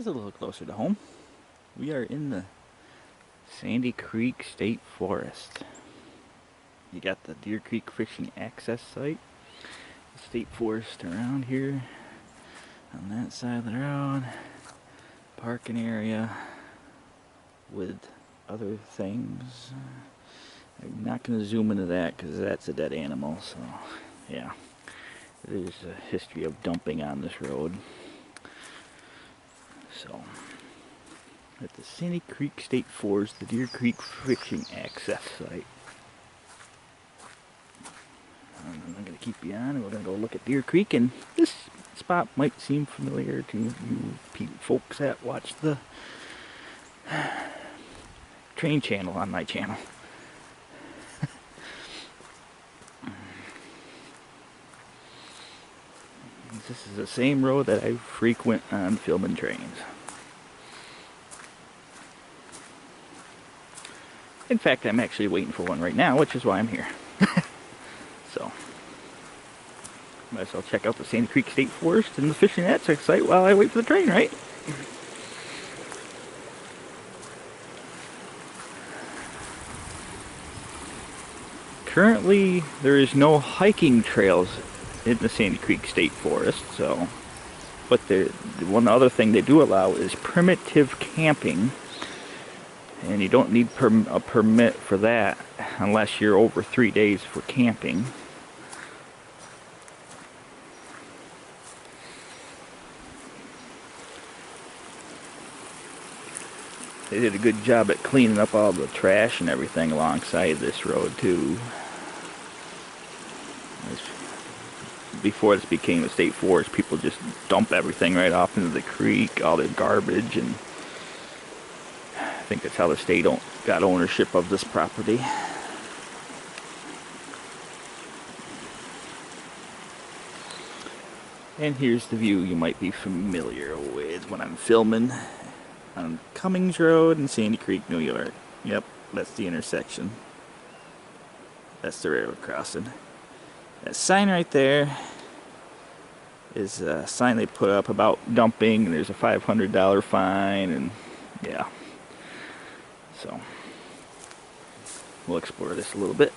This is a little closer to home. We are in the Sandy Creek State Forest. You got the Deer Creek Fishing Access Site, the State Forest around here, on that side of the road, parking area with other things. I'm not going to zoom into that because that's a dead animal, so yeah. There's a history of dumping on this road. So, at the Sandy Creek State Forest, the Deer Creek Fishing Access Site. I'm going to keep you on, and we're going to go look at Deer Creek, and this spot might seem familiar to you folks that watch the train channel on my channel. This is the same road that I frequent on filming trains. In fact, I'm actually waiting for one right now, which is why I'm here. So, might as well check out the Sandy Creek State Forest and the fishing access site while I wait for the train, right? Currently, there is no hiking trails in the Sandy Creek State Forest, so, but the one other thing they do allow is primitive camping, and you don't need a permit for that unless you're over 3 days for camping. They did a good job at cleaning up all the trash and everything alongside this road too. Before this became a state forest, people just dump everything right off into the creek, all their garbage, and I think that's how the state got ownership of this property. And here's the view you might be familiar with when I'm filming on Cummings Road in Sandy Creek, New York. Yep, that's the intersection. That's the railroad crossing. That sign right there is a sign they put up about dumping, and there's a $500 fine, and yeah. So, we'll explore this a little bit.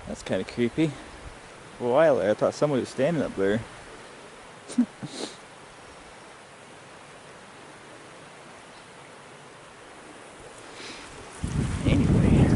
That's kind of creepy. For a while there, I thought somebody was standing up there. Anyway.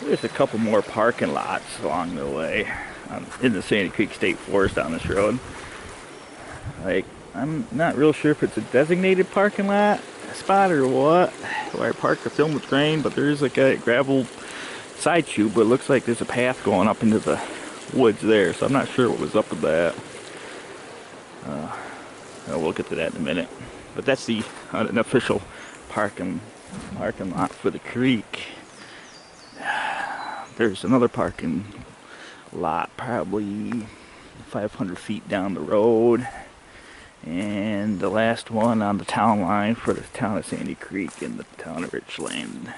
There's a couple more parking lots along the way in the Sandy Creek State Forest on this road. Like, I'm not real sure if it's a designated parking lot spot or what, where I parked to film the train, but there's like a gravel side tube, but it looks like there's a path going up into the woods there, so I'm not sure what was up with that. We'll get to that in a minute. But that's the unofficial parking lot for the creek. There's another parking lot probably 500 feet down the road, And the last one on the town line for the town of Sandy Creek and the town of Richland.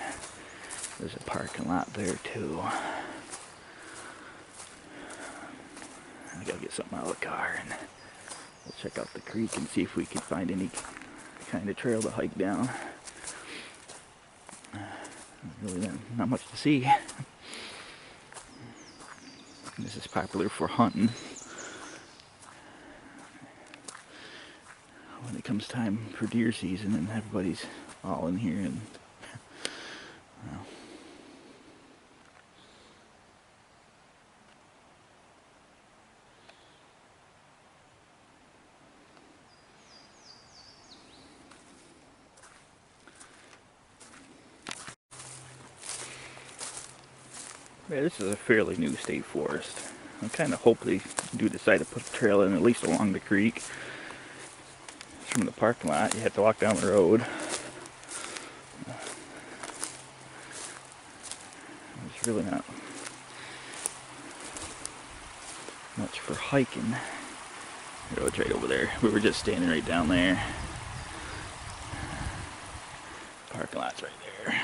There's a parking lot there too. I gotta get something out of the car and we'll check out the creek and see if we can find any kind of trail to hike down. Really not much to see. This is popular for hunting. When it comes time for deer season and everybody's all in here and well, yeah, this is a fairly new state forest. I kind of hope they do decide to put a trail in at least along the creek. From the parking lot, you have to walk down the road. There's really not much for hiking. The road's right over there. We were just standing right down there. Parking lot's right there.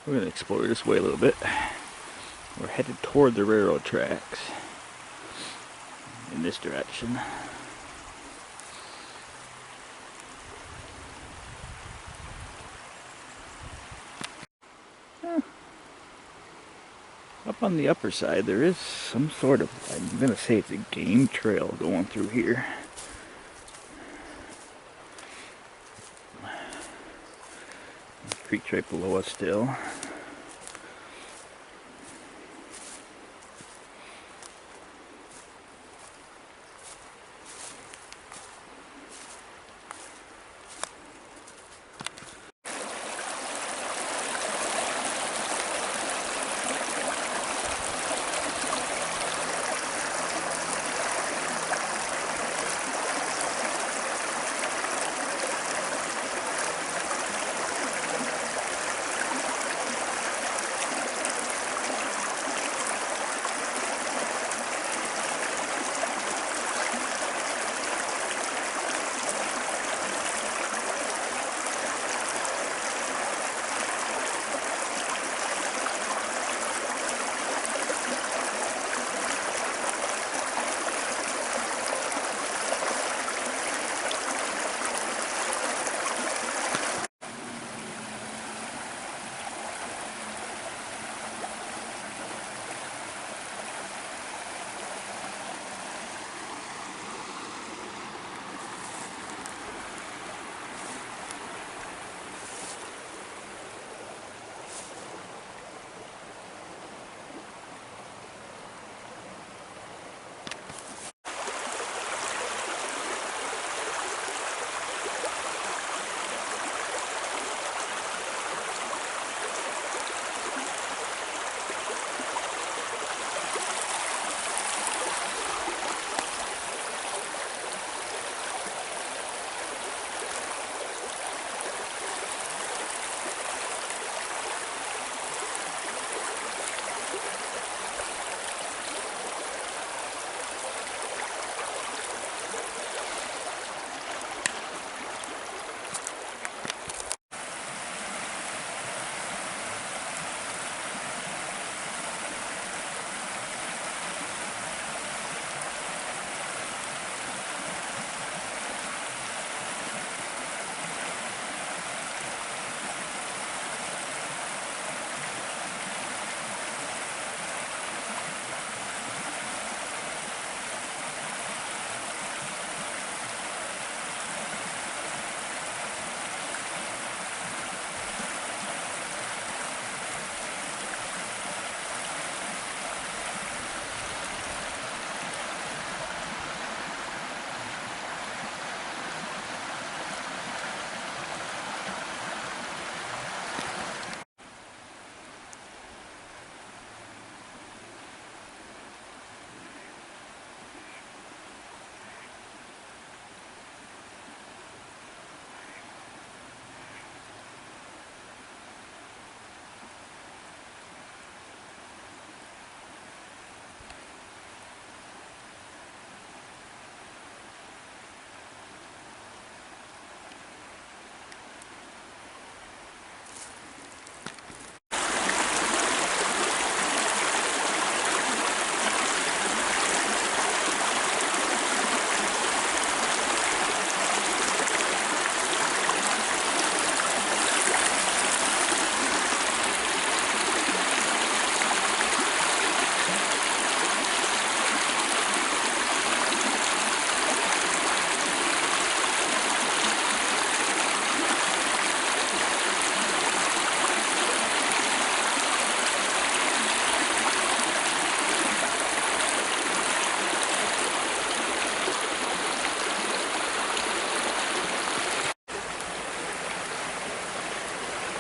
We're going to explore this way a little bit. We're headed toward the railroad tracks in this direction. Up on the upper side there is some sort of, I'm going to say it's a game trail going through here. The creek's right below us still.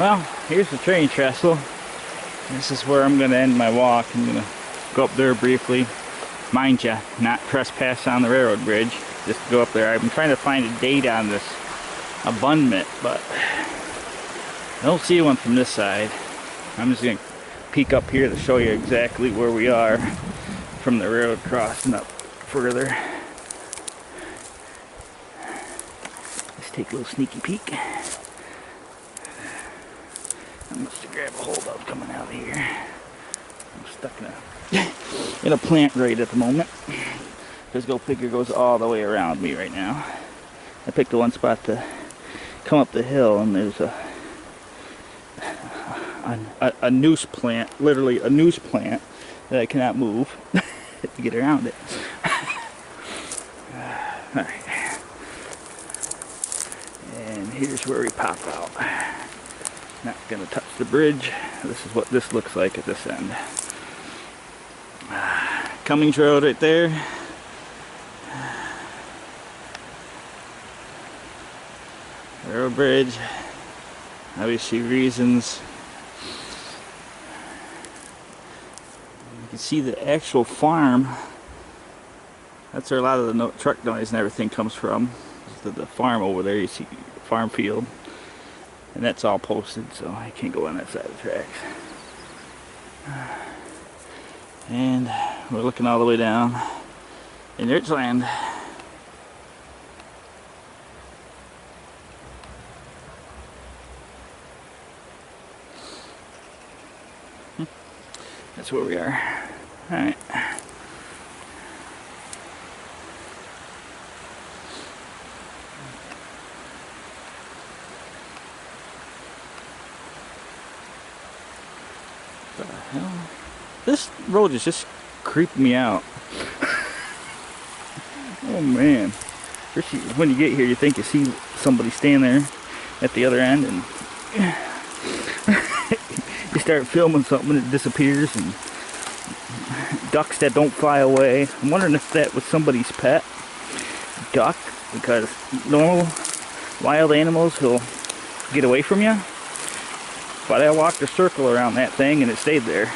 Well, here's the train trestle. This is where I'm going to end my walk. I'm going to go up there briefly. Mind you, not trespass on the railroad bridge. Just go up there. I'm trying to find a date on this abundant, but I don't see one from this side. I'm just going to peek up here to show you exactly where we are from the railroad crossing up further. Let's take a little sneaky peek. I'm just to grab a hold of coming out of here. I'm stuck in a plant right at the moment. Because go figure goes all the way around me right now. I picked the one spot to come up the hill, and there's a noose plant, literally a noose plant that I cannot move to get around it. Alright. And here's where we pop out. Not gonna touch the bridge. This is what this looks like at this end. Cummings Road right there. Railroad bridge. Obviously reasons. You can see the actual farm. That's where a lot of the truck noise and everything comes from. The farm over there, you see farm field. And that's all posted, so I can't go on that side of the tracks. And we're looking all the way down in Richland. That's where we are. Alright. What the hell? This road is just creeping me out. Oh man. First when you get here, you think you see somebody standing there at the other end, and you start filming something and it disappears, and ducks that don't fly away. I'm wondering if that was somebody's pet duck, because normal wild animals will get away from you. But I walked a circle around that thing and it stayed there.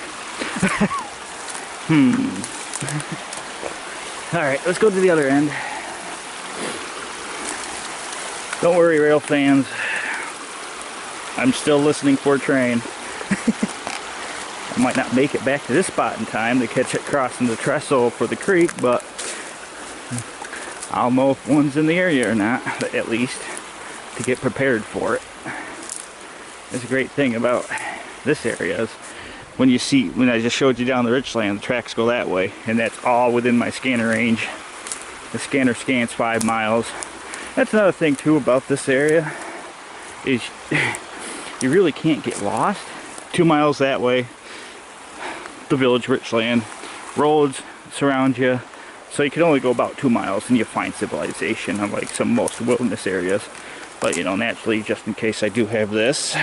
Alright, let's go to the other end. Don't worry, rail fans. I'm still listening for a train. I might not make it back to this spot in time to catch it crossing the trestle for the creek, but I'll know if one's in the area or not, at least, to get prepared for it. That's a great thing about this area is when I just showed you down the Richland, the tracks go that way, and that's all within my scanner range. The scanner scans 5 miles. That's another thing too about this area, is you really can't get lost. 2 miles that way, the village Richland, roads surround you, so you can only go about 2 miles and you find civilization, unlike some most wilderness areas. But you know, naturally, just in case I do have this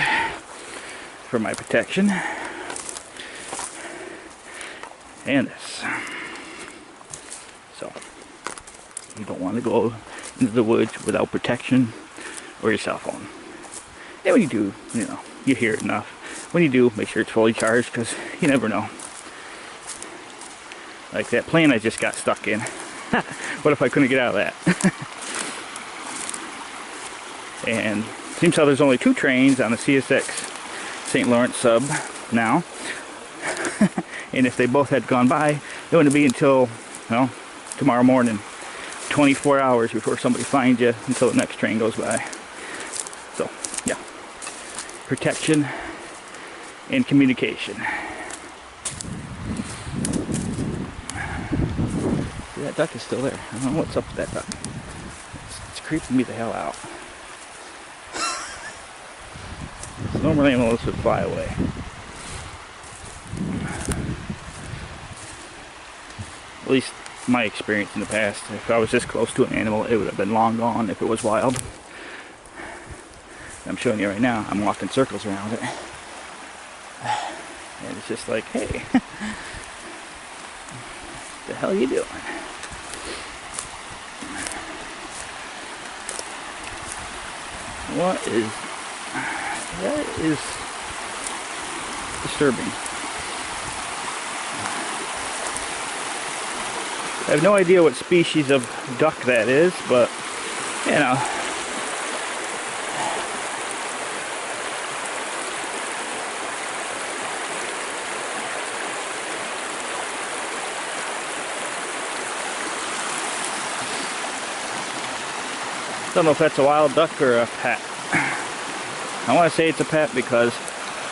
for my protection, and this. So you don't want to go into the woods without protection or your cell phone. And when you do, you know, you hear it enough. When you do, make sure it's fully charged, because you never know. Like that plane I just got stuck in. What if I couldn't get out of that? And seems how there's only 2 trains on the CSX St. Lawrence sub now. And if they both had gone by, it wouldn't be until, well, tomorrow morning. 24 hours before somebody finds you until the next train goes by. So, yeah. Protection and communication. See, that duck is still there. I don't know what's up with that duck. It's creeping me the hell out. Normal animals would fly away. At least my experience in the past. If I was this close to an animal, it would have been long gone if it was wild. I'm showing you right now, I'm walking circles around it. And it's just like, hey, what the hell are you doing? That is disturbing. I have no idea what species of duck that is, but you know. Don't know if that's a wild duck or a pet. I want to say it's a pet because,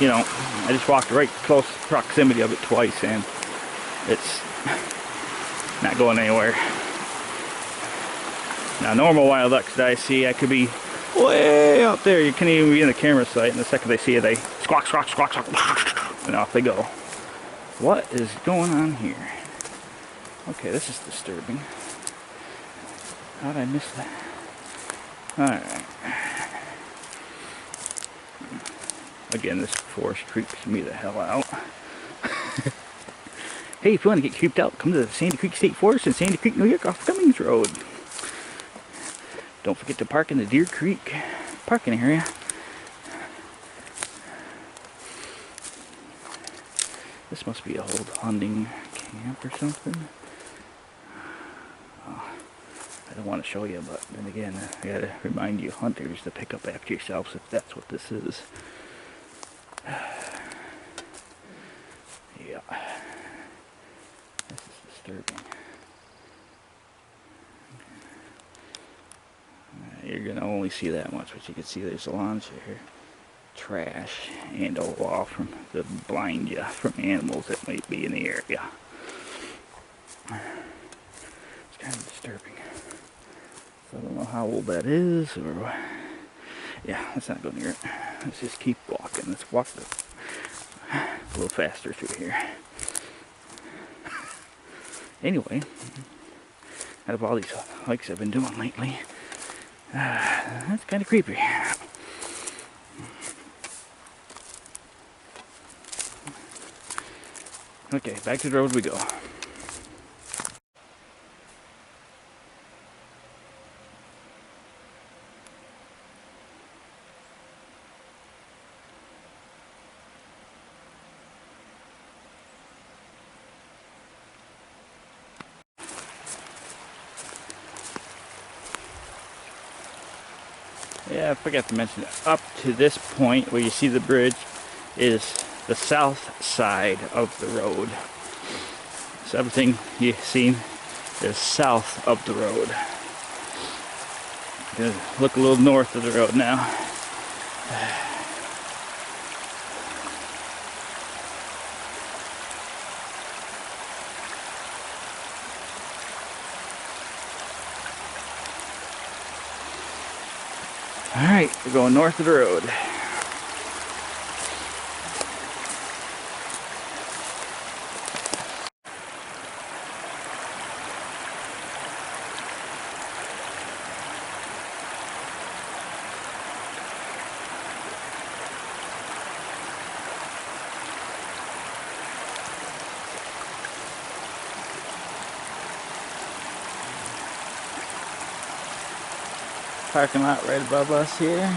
you know, I just walked right close proximity of it twice and it's not going anywhere. Now, normal wild ducks that I see, I could be way out there. You can't even be in the camera sight, and the second they see it, they squawk, squawk, squawk, squawk, and off they go. What is going on here? Okay, this is disturbing. How did I miss that? Alright. Again, this forest creeps me the hell out. Hey, if you want to get creeped out, come to the Sandy Creek State Forest in Sandy Creek, New York off Cummings Road. Don't forget to park in the Deer Creek parking area. This must be a old hunting camp or something. I don't want to show you, but then again, I gotta remind you hunters to pick up after yourselves if that's what this is. Yeah. This is disturbing. You're gonna only see that much, but you can see there's a lawn chair, trash, and a wall from to blind you from animals that might be in the area. It's kind of disturbing. So I don't know how old that is, or yeah, let's not go near it. Let's just keep walking. Let's walk a little faster through here. Anyway, out of all these hikes I've been doing lately, that's kind of creepy. Okay, back to the road we go. Yeah, I forgot to mention that up to this point where you see the bridge is the south side of the road. So everything you've seen is south of the road. I'm gonna look a little north of the road now. Alright, we're going north of the road. Parking lot right above us here.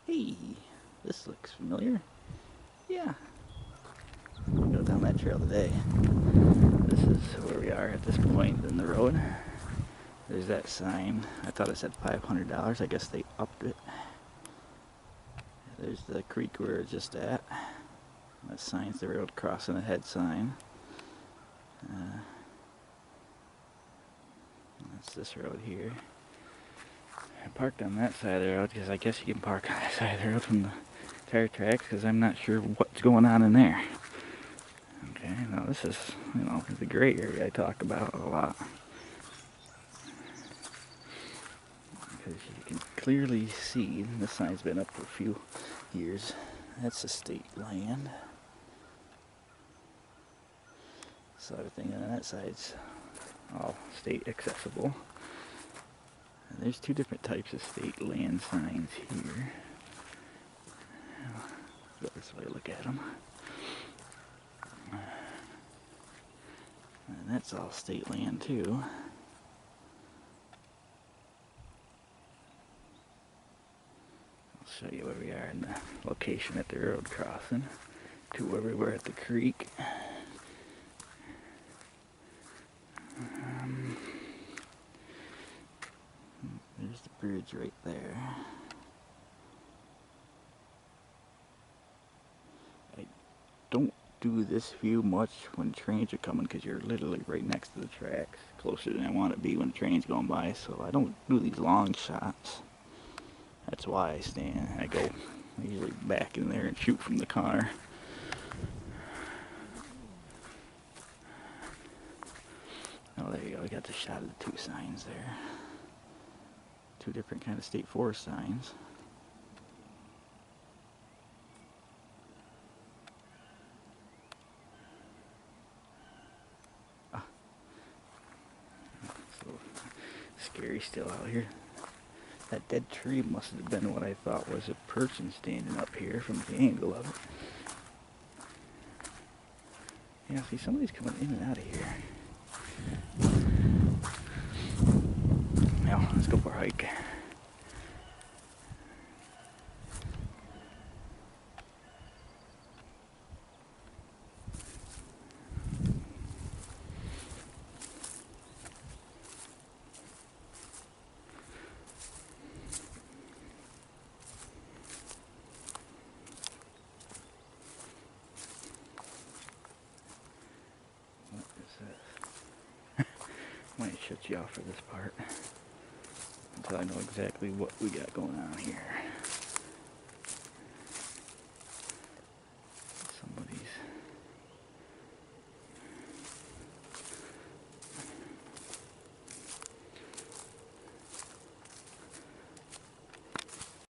Hey, this looks familiar. Yeah. go down that trail today. This is where we are at this point in the road. There's that sign. I thought it said $500. I guess they upped it. There's the creek we were just at. That sign's the road crossing ahead sign. That's this road here. I parked on that side of the road because I guess you can park on that side of the road from the tire tracks because I'm not sure what's going on in there. Okay, now this is, the gray area I talk about a lot. Because you can clearly see, this sign's been up for a few years. That's the state land. So everything on that side's all state accessible. And there's two different types of state land signs here. This way, look at them. And that's all state land too. I'll show you where we are in the location at the road crossing to where we were at the creek. There's the bridge right there. I don't do this view much when trains are coming because you're literally right next to the tracks, closer than I want to be when the train's going by, so I don't do these long shots. That's why I go usually back in there and shoot from the car. Oh, there you go. We got the shot of the two signs there. Two different kind of state forest signs. So scary still out here. That dead tree must have been what I thought was a person standing up here from the angle of it. Yeah, see, somebody's coming in and out of here. Now, let's go for a hike. Might shut you off for this part until I know exactly what we got going on here.